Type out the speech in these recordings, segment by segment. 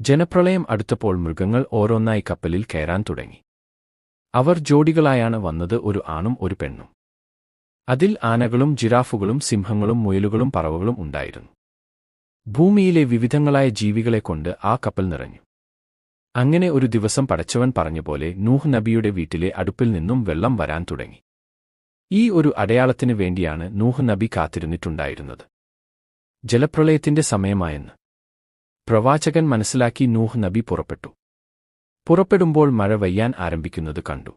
ജനപ്രളയം അടുത്തപ്പോൾ മൃഗങ്ങൾ ഓരോന്നായി കപ്പലിൽ കയറാൻ തുടങ്ങി. അവർ ജോഡികളായാണ് വന്നത്, ഒരു ആണും ഒരു പെണ്ണും. അതിൽ ആനകളും ജിറാഫുകളും സിംഹങ്ങളും മുയലുകളും പറവകളും ഉണ്ടായിരുന്നു. ഭൂമിയിലെ വിവിധങ്ങളായ ജീവികളെക്കൊണ്ട് ആ കപ്പൽ നിറഞ്ഞു. അങ്ങനെ ഒരു ദിവസം പടച്ചവൻ പറഞ്ഞപോലെ നൂഹ് നബിയുടെ വീട്ടിലെ അടുപ്പിൽ നിന്നും വെള്ളം വരാൻ തുടങ്ങി. ഈ ഒരു അടയാളത്തിന് വേണ്ടിയാണ് നൂഹ് നബി കാത്തിരുന്നിട്ടുണ്ടായിരുന്നത്. ജലപ്രളയത്തിന്റെ സമയമായെന്ന് പ്രവാചകൻ മനസ്സിലാക്കി നൂഹ് നബി പുറപ്പെട്ടു. പുറപ്പെടുമ്പോൾ മഴ പെയ്യാൻ ആരംഭിക്കുന്നത് കണ്ടു.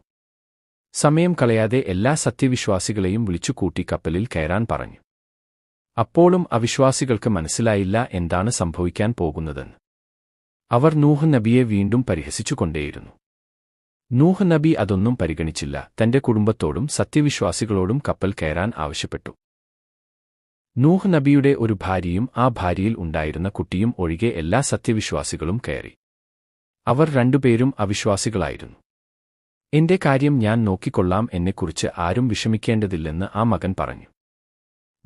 സമയം കളയാതെ എല്ലാ സത്യവിശ്വാസികളെയും വിളിച്ചുകൂട്ടി കപ്പലിൽ കയറാൻ പറഞ്ഞു. അപ്പോഴും അവിശ്വാസികൾക്ക് മനസ്സിലായില്ല എന്താണ് സംഭവിക്കാൻ പോകുന്നതെന്ന്. അവർ നൂഹ് നബിയെ വീണ്ടും പരിഹസിച്ചുകൊണ്ടേയിരുന്നു. നൂഹ് നബി അതൊന്നും പരിഗണിച്ചില്ല. തന്റെ കുടുംബത്തോടും സത്യവിശ്വാസികളോടും കപ്പൽ കയറാൻ ആവശ്യപ്പെട്ടു. നൂഹ് നബിയുടെ ഒരു ഭാര്യയും ആ ഭാര്യയിൽ ഉണ്ടായിരുന്ന കുട്ടിയും ഒഴികെ എല്ലാ സത്യവിശ്വാസികളും കയറി. അവർ രണ്ടുപേരും അവിശ്വാസികളായിരുന്നു. എന്റെ കാര്യം ഞാൻ നോക്കിക്കൊള്ളാം, എന്നെക്കുറിച്ച് ആരും വിഷമിക്കേണ്ടതില്ലെന്ന് ആ മകൻ പറഞ്ഞു.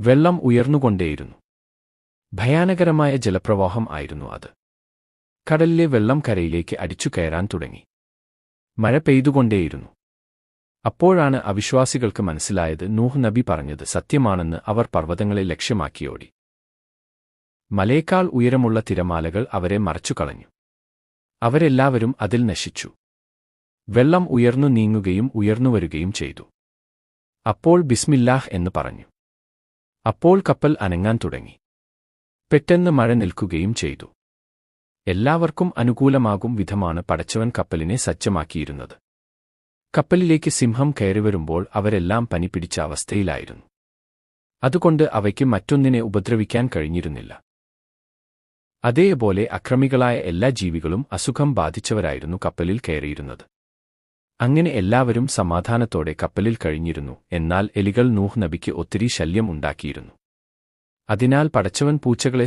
വെള്ളം ഉയർന്നുകൊണ്ടേയിരുന്നു. ഭയാനകരമായ ജലപ്രവാഹം ആയിരുന്നു അത്. കടലിലെ വെള്ളം കരയിലേക്ക് അടിച്ചു കയറാൻ തുടങ്ങി. മഴ പെയ്തുകൊണ്ടേയിരുന്നു. അപ്പോഴാണ് അവിശ്വാസികൾക്ക് മനസ്സിലായത് നൂഹ് നബി പറഞ്ഞത് സത്യമാണെന്ന്. അവർ പർവ്വതങ്ങളെ ലക്ഷ്യമാക്കിയോടി. മലയേക്കാൾ ഉയരമുള്ള തിരമാലകൾ അവരെ മറച്ചുകളഞ്ഞു. അവരെല്ലാവരും അതിൽ നശിച്ചു. വെള്ളം ഉയർന്നു നീങ്ങുകയും ഉയർന്നുവരുകയും ചെയ്തു. അപ്പോൾ ബിസ്മില്ലാഹ് എന്ന് പറഞ്ഞു. അപ്പോൾ കപ്പൽ അനങ്ങാൻ തുടങ്ങി. പെട്ടെന്ന് മഴ നിൽക്കുകയും ചെയ്തു. എല്ലാവർക്കും അനുകൂലമാകും വിധമാണ് പടച്ചവൻ കപ്പലിനെ സജ്ജമാക്കിയിരുന്നത്. കപ്പലിലേക്ക് സിംഹം കയറിവരുമ്പോൾ അവരെല്ലാം പനി പിടിച്ച അവസ്ഥയിലായിരുന്നു. അതുകൊണ്ട് അവയ്ക്ക് മറ്റൊന്നിനെ ഉപദ്രവിക്കാൻ കഴിഞ്ഞിരുന്നില്ല. അതേപോലെ അക്രമികളായ എല്ലാ ജീവികളും അസുഖം ബാധിച്ചവരായിരുന്നു കപ്പലിൽ കയറിയിരുന്നത്. അങ്ങനെ എല്ലാവരും സമാധാനത്തോടെ കപ്പലിൽ കഴിഞ്ഞിരുന്നു. എന്നാൽ എലികൾ നൂഹ് നബിക്ക് ഒത്തിരി ശല്യം ഉണ്ടാക്കിയിരുന്നു. അതിനാൽ പടച്ചവൻ പൂച്ചകളെ